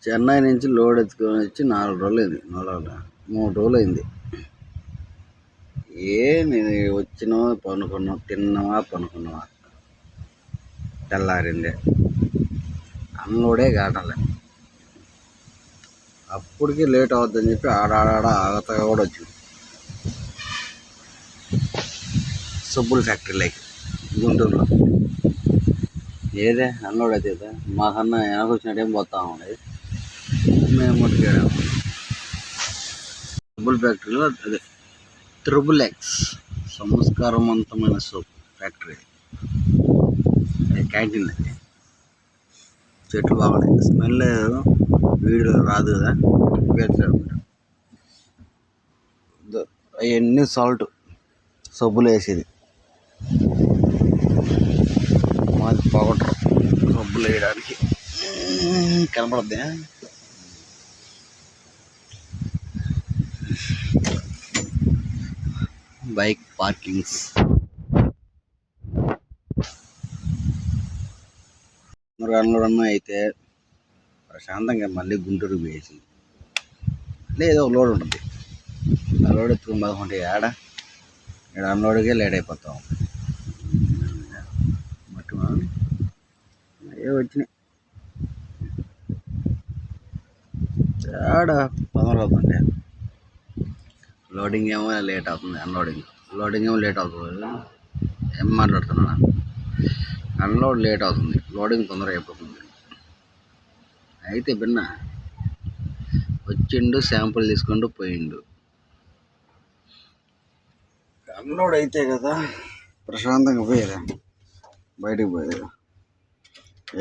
చెన్నై నుంచి లోడ్ ఎత్తుకొని వచ్చి 4 రోజులు అయింది, 3 రోజులు అయింది. నేను వచ్చినావా పనుకున్నావు, తిన్నావా పనుకున్నావా, తెల్లారిందే అన్లోడే కావట్లే. అప్పటికి లేట్ అవుద్దని చెప్పి ఆడాడ ఆగతగా కూడా వచ్చింది. సబ్బుల ఫ్యాక్టరీలోకి గుంటూరులో ఏదే అన్లోడ్ అయితే మాకన్నా వెనక వచ్చినట్టేం పోతా ఉండేది. మేము ముట్టుకెళ్ళాము సబ్బుల ఫ్యాక్టరీలో. అదే XXX సంస్కారవంతమైన సోప్ ఫ్యాక్టరీ, క్యాంటీన్. అది చెట్లు బాగున్నాయి, స్మెల్ వీడియో రాదు కదా, అవన్నీ సాల్ట్ సబ్బులు వేసేది. మాది పొగటరు సబ్బులు వేయడానికి కనపడద్ది. బైక్ పార్కింగ్స్ రన్లో అయితే ప్రశాంతంగా మళ్ళీ గుంటూరు వేసి ఏదో ఒక లోడ్ ఉంటుంది. ఆ లోడ్ ఎత్తుకుని పదకుంటే ఇక్కడ అన్లోడ్కే లేట్ అయిపోతాం. ఏ వచ్చినాయి తొందర అవుతుంటే లోడింగ్ ఏమో లేట్ అవుతుంది, లోడింగ్ ఏమో లేట్ అవుతుంది. ఏం మాట్లాడుతున్నా, అన్లోడ్ లేట్ అవుతుంది, లోడింగ్ తొందరగా అయిపోతుంది. అయితే బిన్న వచ్చిండు, శాంపుల్ తీసుకుంటూ పోయిండు. అన్లోడ్ అయితే కదా ప్రశాంతంగా పోయేదా, బయటికి పోయేదా.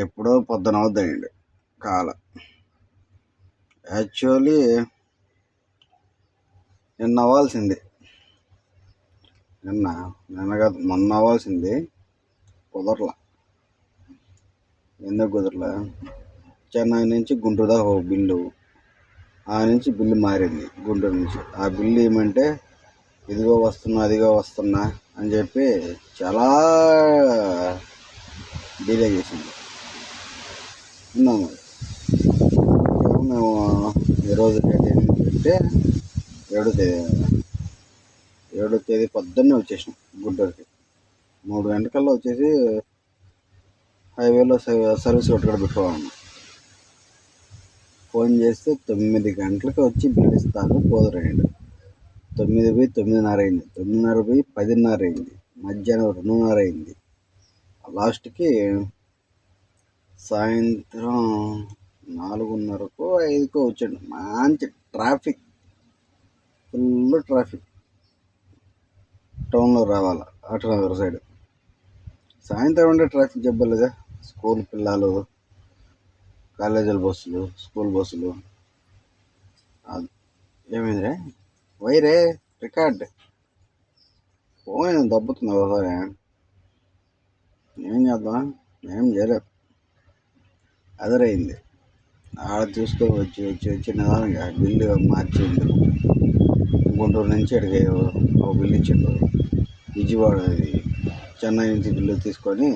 ఎప్పుడో పొద్దున అవుతాయండి కాల. యాక్చువల్లీ నిన్న అవ్వాల్సింది, నిన్న కాదు మొన్న అవ్వాల్సింది, కుదరలా. ఎందుకు కుదరలా, చెన్నై నుంచి గుంటూరు దాకా ఒక బిల్లు, ఆ నుంచి బిల్లు మారింది గుంటూరు నుంచి. ఆ బిల్లు ఏమంటే ఇదిగో వస్తున్నా అదిగో వస్తున్నా అని చెప్పి చాలా డిలే చేసింది. విన్నాము మేము ఈరోజు అంటే 7వ తేదీ పొద్దున్నే వచ్చేసినాం గుంటూరుకి. 3 గంటలకల్లా వచ్చేసి హైవేలో సర్వీస్ రోడ్ కూడా పెట్టుకోవాలన్నాం. ఫోన్ చేస్తే 9 గంటలకు వచ్చి బిల్లు ఇస్తాను పోదురండి. 9 పోయి 9:30 అయింది, 9:30 పోయి 10:30 అయింది, మధ్యాహ్నం 2:30 అయింది. లాస్ట్కి సాయంత్రం 4:30కో 5కో వచ్చాడు. మంచి ట్రాఫిక్, ఫుల్ ట్రాఫిక్. టౌన్లో రావాలా ఆటోనగర్ సైడ్. సాయంత్రం అంటే ట్రాఫిక్ చెప్పలేదా, స్కూల్ పిల్లలు, కాలేజీల బస్సులు, స్కూల్ బస్సులు. ఏమైందిరే వైరే రికార్డ్ ఫోన్ దబ్బుతుంది కదా. ఏం చేద్దాం, ఏం చేయలేదు. అదరైంది. ఆడ చూసుకొని వచ్చి నిదానంగా బిల్లు మార్చిండు. గుంటూరు నుంచి అడిగి ఒక బిల్లు ఇచ్చిండు. విజయవాడ చెన్నై నుంచి బిల్లు తీసుకొని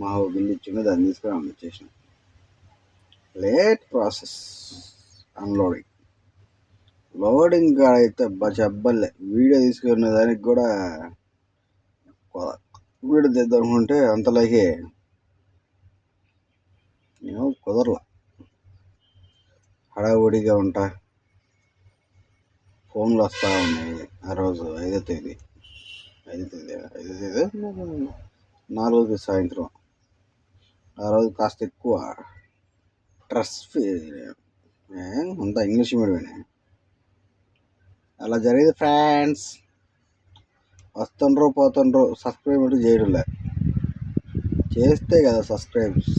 మా బిల్లు ఇచ్చిండు, దాన్ని తీసుకొని వచ్చేసిన. Late process unloading. లోడింగ్ అయితే చెప్పలే, వీడియో తీసుకునే దానికి కూడా వీడియో తీద్దాం అనుకుంటే అంతలాగే ఏమో కుదరలా. హడావుడిగా ఉంటా, ఫోన్లు వస్తూ ఉన్నాయి. ఆ రోజు 5వ తేదీ 4వ సాయంత్రం. ఆ రోజు కాస్త ఎక్కువ స్ట్రెస్ అంతా ఇంగ్లీష్ మీడియమే. అలా జరిగింది ఫ్రెండ్స్. వస్తుండ్రో పోతుండ్రో, సబ్స్క్రైబ్ చేయడంలే. చేస్తే కదా సబ్స్క్రైబ్స్,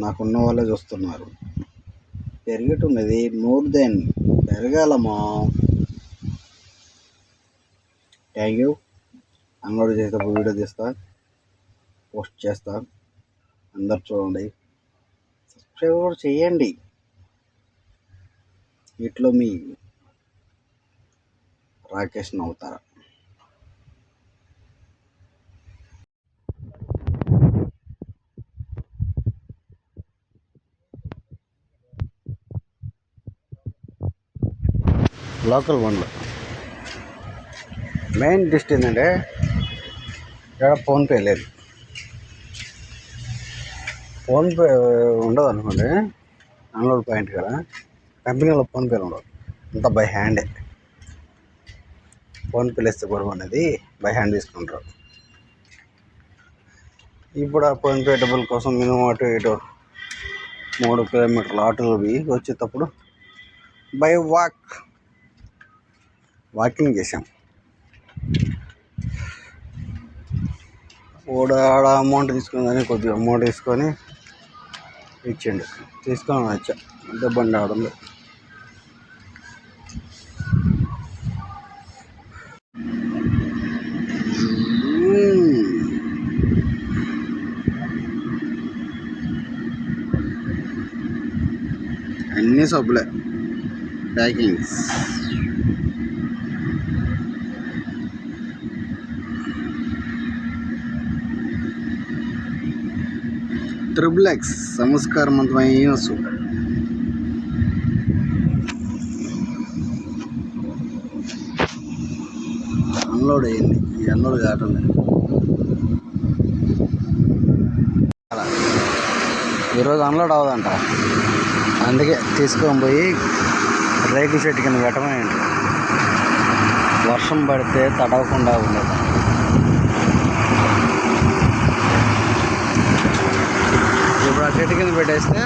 నాకున్న వాళ్ళే చూస్తున్నారు. పెరిగేటున్నది, మోర్ దెన్ పెరగాలమ్మా. Thank you. అన్లోడ్ చేసేటప్పుడు వీడియో తీస్తా, పోస్ట్ చేస్తా, అందరు చూడండి, సబ్స్క్రైబ్ కూడా చేయండి. ఇట్లో మీ రాకేష్ నవ్వుతారా. లోకల్ బండ్లు. మెయిన్ డిస్ట్ ఏంటంటే ఇక్కడ ఫోన్పే లేదు. ఫోన్పే ఉండదు అనుకోండి అన్లోడ్ పాయింట్ కదా, కంపెనీలో ఫోన్పేలు ఉండవు, అంతా బై హ్యాండే. ఫోన్పేలు ఇస్తే గొడవ అనేది బై హ్యాండ్ తీసుకుంటారు. ఇప్పుడు ఆ ఫోన్పే డబ్బుల కోసం మినిమం అటు ఇటు 3 కిలోమీటర్ల ఆటోలు పోయి వచ్చేటప్పుడు బై వాకింగ్ చేసాం. ఆడ అమౌంట్ తీసుకుందని కొద్దిగా అమౌంట్ తీసుకొని ఇచ్చిండు, తీసుకొని వచ్చా. అంతే బండి ఆడంలో. అన్నీ సబ్బులే ప్యాకింగ్స్. XXX సంస్కారవంతమైన సూప్. అన్లోడ్ అయ్యింది, ఈ అన్లోడ్ కావటం లేదు. ఈరోజు అన్లోడ్ అవ్వదంట, అందుకే తీసుకొని పోయి రేకుల షెడ్ కింద పెట్టమేంటి. వర్షం పడితే తడవకుండా ఉండదు. ఇప్పుడు ఆ చెట్టు కింద పెట్టేస్తే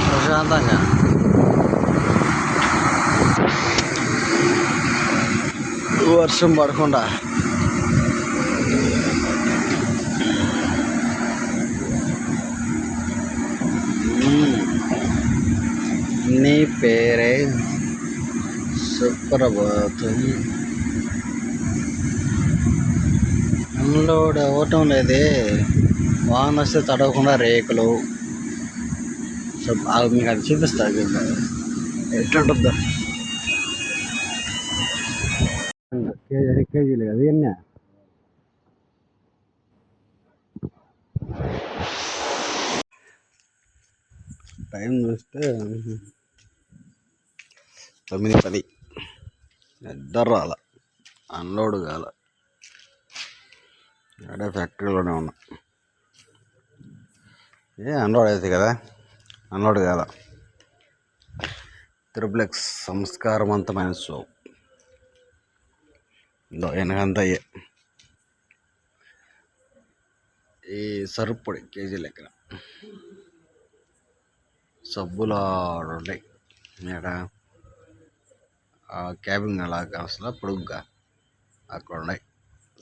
ప్రశాంతంగా వర్షం పడకుండా నీ పేరే సుప్రభాతం. అన్లోడ్ అవ్వటం లేదే, వాన వస్తే తడవకుండా రేకులు. మీకు అది చూపిస్తా ఎట్లుంటుందో. కేజీలు కదా ఇవన్నీ. టైం చూస్తే 9:10. నిద్ర రాల, అన్లోడ్ కాల. అడే ఫ్యాక్టరీలోనే ఉన్నా. అన్లోడ్ అవుతుంది కదా, అన్లోడ్ కాల. XXX సంస్కారవంతమైన సోప్. వెనకంతా ఈ సర్ఫ్ పొడి కేజీ లెక్కన. సబ్బులు ఆడుంటాయి ఇక్కడ, క్యాబిన్ అలాగా అసలు పొడుగ్గా అక్కడ ఉన్నాయి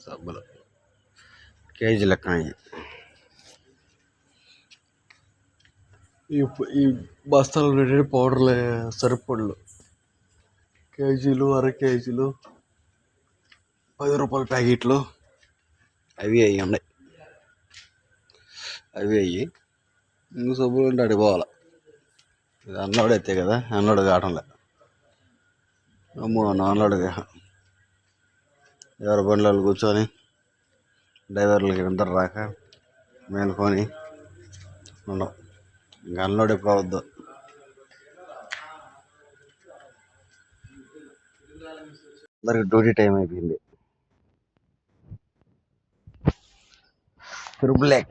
సబ్బులు కేజీ లెక్కన. ఈ బస్తాలు పెట్టే పౌడర్లే సర్ఫ్ పొడులు కేజీలు, అర కేజీలు, 10 రూపాయల ప్యాకెట్లు అవి ఉన్నాయి. ఇంక సబ్బులు ఉంటే అడిపోవాలి. ఇది అన్లోడ్ అయితే కదా, అన్లోడ్ కావటం లేదు. అన్లోడ్ ఎవరి బండ్లలో కూర్చొని డ్రైవర్లకి నిద్ర రాక మేలుకొని ఉండవు. ఇంకా అన్లోడ్ ఎప్పుడు అవద్దు. అందరికి డ్యూటీ టైం అయిపోయింది. XXX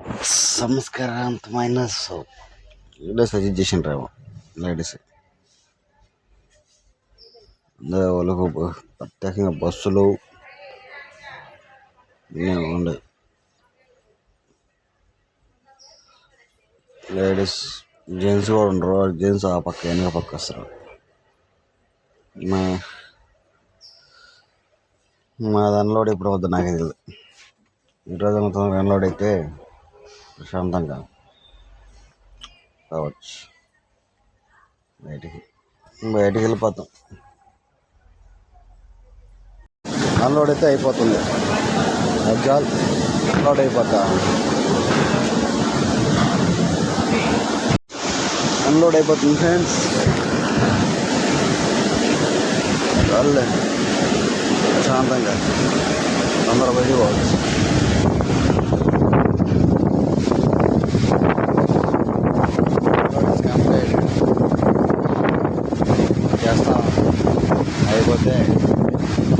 సంస్కారవంతమైన సోప్. వీడియో సజెస్ట్ చేసిండ్రేమో లేడీస్. వాళ్ళకు ప్రత్యేకంగా బస్సులు ఉండవు. లేడీస్ జెంట్స్ కూడా ఉండరు. జెంట్స్ ఆ పక్క వెనక పక్క వస్తారు. మాది అన్లోడ్ ఇప్పుడు వద్దు నాకు తెలియదు. ఈరోజు మొత్తం అన్లోడ్ అయితే ప్రశాంతంగా కావచ్చు. బయటికి వెళ్ళిపోతాం. అన్లోడ్ అయితే అయిపోతుంది. అజ్జాల్ అన్లోడ్ అయిపోతా. అన్లోడ్ అయిపోతుంది ఫ్రెండ్స్. చాలే ప్రశాంతంగా అందరూ బయటికి పోవచ్చు. చేస్తా పోతే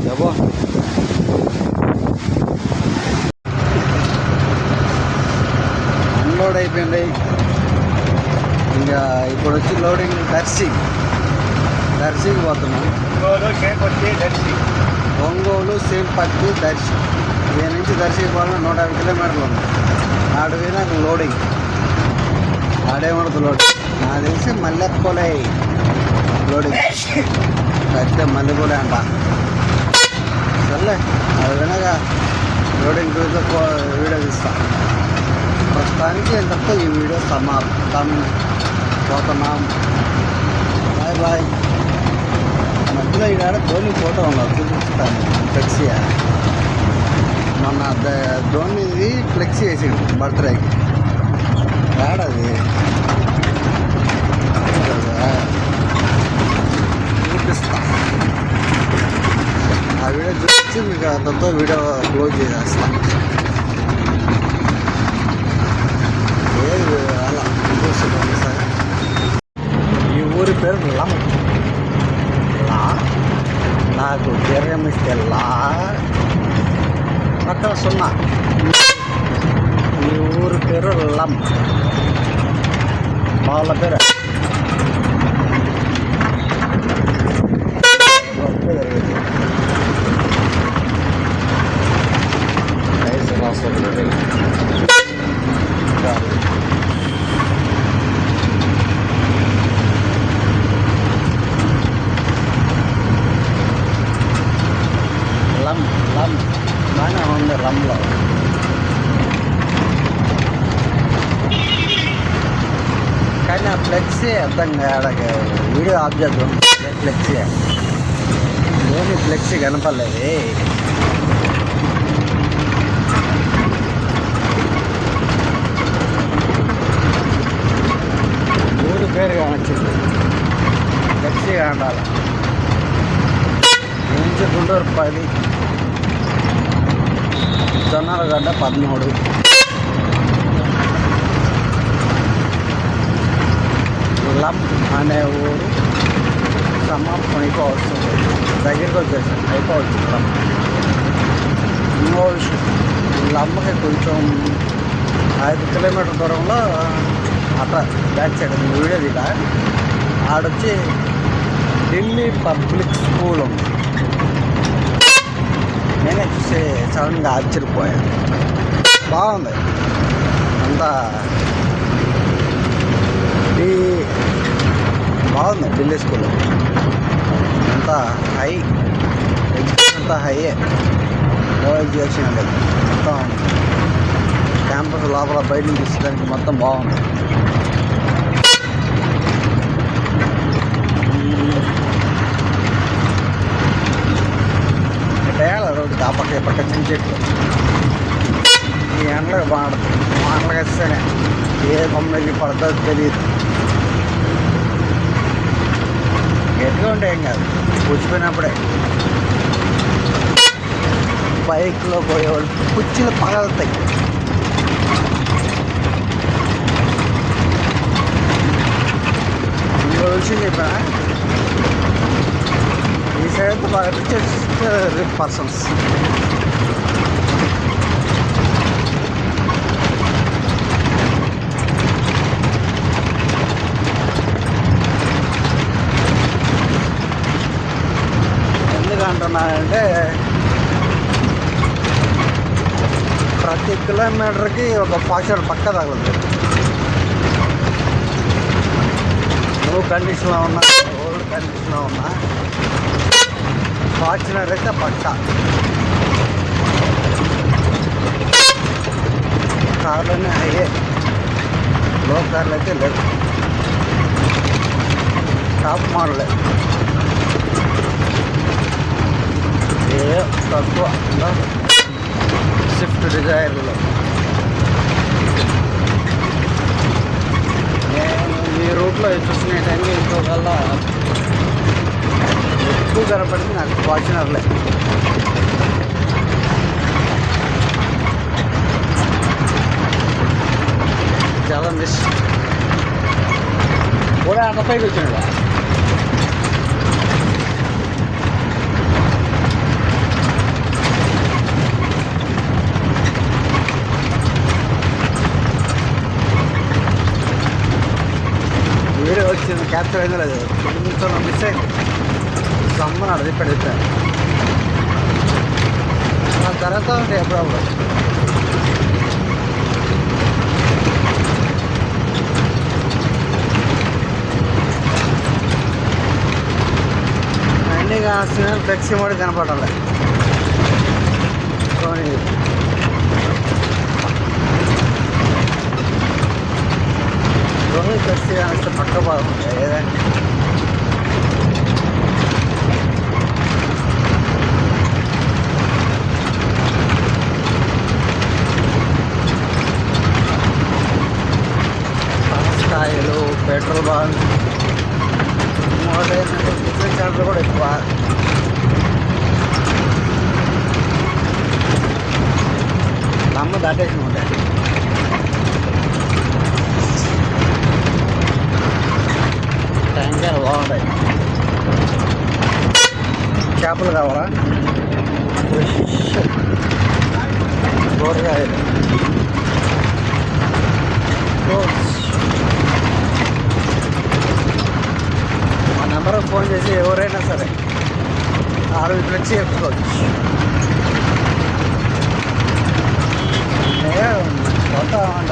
చెప్పు. అన్లోడ్ అయిపోయింది. ఇంకా ఇప్పుడు వచ్చి లోడింగ్ దర్శికి పోతున్నాం. ఒంగోలు సేంపట్టి దర్శి. దీని నుంచి దర్శికి పోవాలని 150 కిలోమీటర్లు ఉంది. ఆడు పోయినా లోడింగ్ ఆడేమడుతుంది లోడింగ్. నాకు తెలిసి మల్లెపోలే లోడింగ్ అయితే మల్లెపోలే అంట. సర్లే అది వినగా లోడింగ్ వీడియో తీస్తాం. ప్రస్తుతానికి ఏంటంటే ఈ వీడియో సమాప్తం. పోతున్నాం. Bye bye. మధ్యలో ఈడ ధోని ఫోటో ఉన్నారు, చూపిస్తాను. ఫ్లెక్సీ మొన్న ధోనిది ఫ్లెక్సీ వేసాడు బర్త్డేకి. ఏడది చూపిస్తా. ఆ వీడియో చూపించి మీకు అంతతో వీడియో క్లోజ్ చేసేస్తాను. ఏది అలా చూస్తుంది సార్. ఈ ఊరి పేరు నాకు తీరమిస్తే అక్కడ 0. ఈ ఊరి పేరు వాళ్ళ పేరు బాగానే ఉంది. లంలో కానీ ఆ ఫ్లెక్సీ అర్థం కాడగా వీడియో ఆఫ్ చేద్దాం. ఫ్లెక్సీ ఏమి ఫ్లెక్సీ కనపడలేదు. ఊరి పేరు కానొచ్చింది. ఫ్లెక్సీ కాండాలి. నుంచి గుంటూరు 10, జొన్నలగడ్డ 13. లం అనే ఊరు సమాప్తం అయిపోవస్తుంది. దగ్గరికి వచ్చేసాం, అయిపోవచ్చు. ఇంకో విషయం, లమ్మకి కొంచెం 5 కిలోమీటర్ల దూరంలో అట్లా బ్యాక్ సైడ్ వీడియో దిగా ఆడొచ్చి ఢిల్లీ పబ్లిక్ స్కూల్ ఉంది. నేనే చూసి సడన్గా ఆశ్చర్యపోయాను. బాగుంది అంతా. బాగుంది ఢిల్లీ స్కూల్. అంతా హై ఎడ్యుకేషన్, అంతా హైయే. లో ఎడ్యుకేషన్ లేదు. మొత్తం క్యాంపస్ లోపల బయట నుంచి చూసేదానికి మొత్తం బాగుంది. వేయాలి రోడ్డు ఆ పక్క చిన్న చెట్లు. ఈ ఎండలకు బాగుంటుంది. ఎండలకు వస్తేనే ఏ కొమ్మకి పడుతుందో తెలియదు. గట్టిగా ఉంటే ఏం కాదు, పుచ్చిపోయినప్పుడే. బైక్లో పోయేవాళ్ళు కుర్చీలు పగలుతాయి. ఇంకో విషయం చెప్పా, ఈ సైడ్ బాగా రిచ్ పర్సన్స్. ఎందుకంటున్నానంటే ప్రతి కిలోమీటర్కి ఒక పాకెట్ పక్క తగులుతుంది. న్యూ కండిషన్లో ఉన్నా, ఓల్డ్ కండిషన్లో ఉన్నా, ఫార్చునర్ అయితే పక్క. కార్లోనే అయ్యే, లో కార్లు అయితే లేదు. టాప్ మోడలే ఏ తక్కువ. స్విఫ్ట్ డిజైర్లో నేను ఈ రూట్లో చూసిన టైంకి ఇంకోకల్లా ఎక్కువ కనపడింది నాకు ఫార్చునర్లే. చాలా మిస్ కూడా అంత పైకి వచ్చినాడు. క్యాప్చర్ అయిందో లేదు, కొంచెం మిస్ అయింది. సమ్మన్నాడు తిప్పాడు జరుగుతూ ఉంటాయి ఎప్పుడప్పుడు. అన్నీ కాస్తున్నాయి, ఫ్లెక్సీ మోడీ కనపడాలి. రోజు ఫ్లెక్సీ కానిస్తే పక్క బాగుంటాయి ఏదంటే. కాయలు, పెట్రోల్ బంక్, టిఫిన్ సెంటర్ కూడా ఎక్కువ. అమ్మ దాటేసి ఉంటాయి. టెంకాయలు బాగుంటాయి. చేపలు కావాలా, కూరగాయలు, మా నెంబర్కి ఫోన్ చేసి ఎవరైనా సరే 6 ఫ్లెక్సీ చెప్పుకోవచ్చు.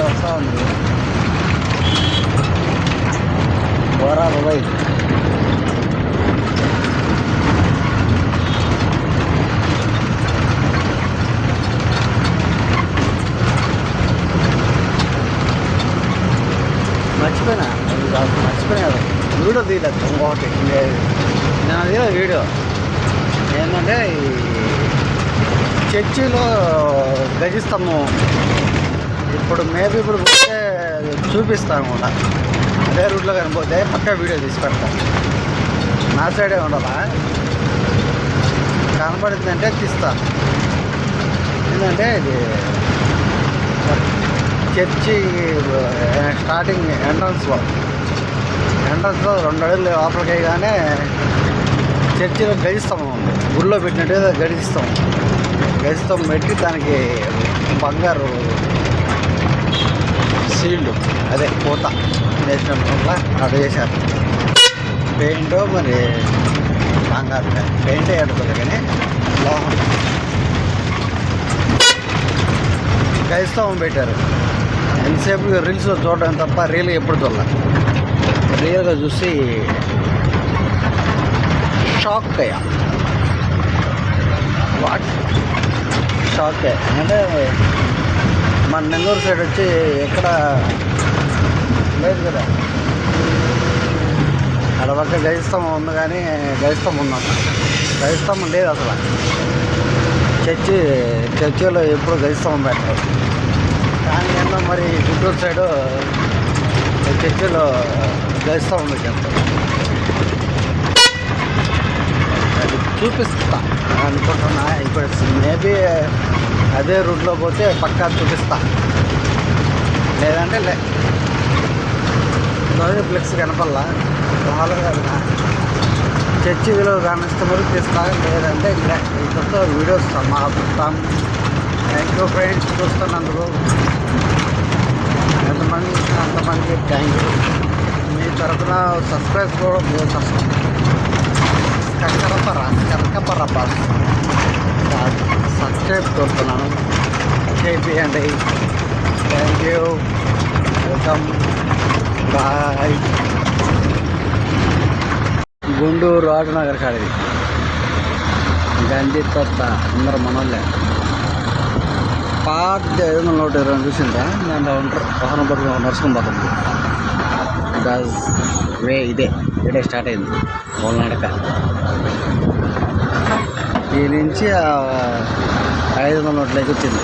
వస్తా ఉంది బోరా బాబాయ్. మర్చిపోయినా వీడియో తీయలేదు. ఇంకొకటి నేను తీయలేదు వీడియో. ఏంటంటే ఈ చర్చిలో గజిస్తాము. ఇప్పుడు పోతే చూపిస్తాను కూడా. అదే రూట్లో కనిపోతే పక్కా వీడియో తీసి పెడతాను. నా సైడే ఉండాలా, కనపడిందంటే తీస్తాను. ఏంటంటే ఇది చర్చి స్టార్టింగ్ ఎంట్రన్స్లో 2 అడుగులు లోపలికి వేయగానే చర్చిలో గజిస్తంభం ఉంది. గుళ్ళో పెట్టినట్టుగా గజిస్తంభం పెట్టి దానికి బంగారు సీల్డ్, అదే పూత నేసినట్ల అటు చేశారు. పెయింట్ మరి బంగారు పెయింట్ వేయకపోతే కానీ లోహం గజిస్తంభం పెట్టారు. ఎంతసేపు రీల్స్లో చూడడం తప్ప రియల్ ఎప్పుడు చూడాలి. రియల్గా చూసి షాక్ అయ్యా. షాక్ అంటే మన నెల్లూరు సైడ్ వచ్చి ఎక్కడ లేదు కదా, అడపక్క గజిస్తంభం ఉంది కానీ గజిస్తంభం ఉందంట. గజిస్తంభం లేదు అసలు. చర్చిలో ఎప్పుడు గజిస్తంభం పెట్టరు. కానీ ఏంటో మరి గుంటూరు సైడు చర్చిలో గజిస్తంభం పెట్టారు. అది చూపిస్తా అనుకుంటున్నా. ఇప్పుడు మేబీ అదే రూట్లో పోతే పక్కా చూపిస్తా, లేదంటే ఫ్లెక్స్ కనపల్లా మామూలుగా చర్చి విలువ కానిస్తే మరి తీస్తా, లేదంటే ఇక్కడితో వీడియోస్ సమాపిస్తాం. థ్యాంక్ యూ ఫ్రెండ్స్ చూస్తున్నందుకు. ఎంతమంది చూసినా అంతమందికి థ్యాంక్ యూ. మీ తరఫున సబ్స్క్రైబ్ కూడా కరకపర్రా సబ్స్క్రైబ్ కోరుతున్నాను. చేయండి. Thank you. Welcome. Bye. Guntur Rajnagar కాడిది గంజి తొత్త అందరూ మనోళ్ళే. పాత 520 చూసిందా, దాంట్లో ఉంటారు. వాహనం పట్టుకుని నడుచుకుని పోతుంది. ఇదే స్టార్ట్ అయింది నడక. ఈ నుంచి 500 నోట్లకి వచ్చింది.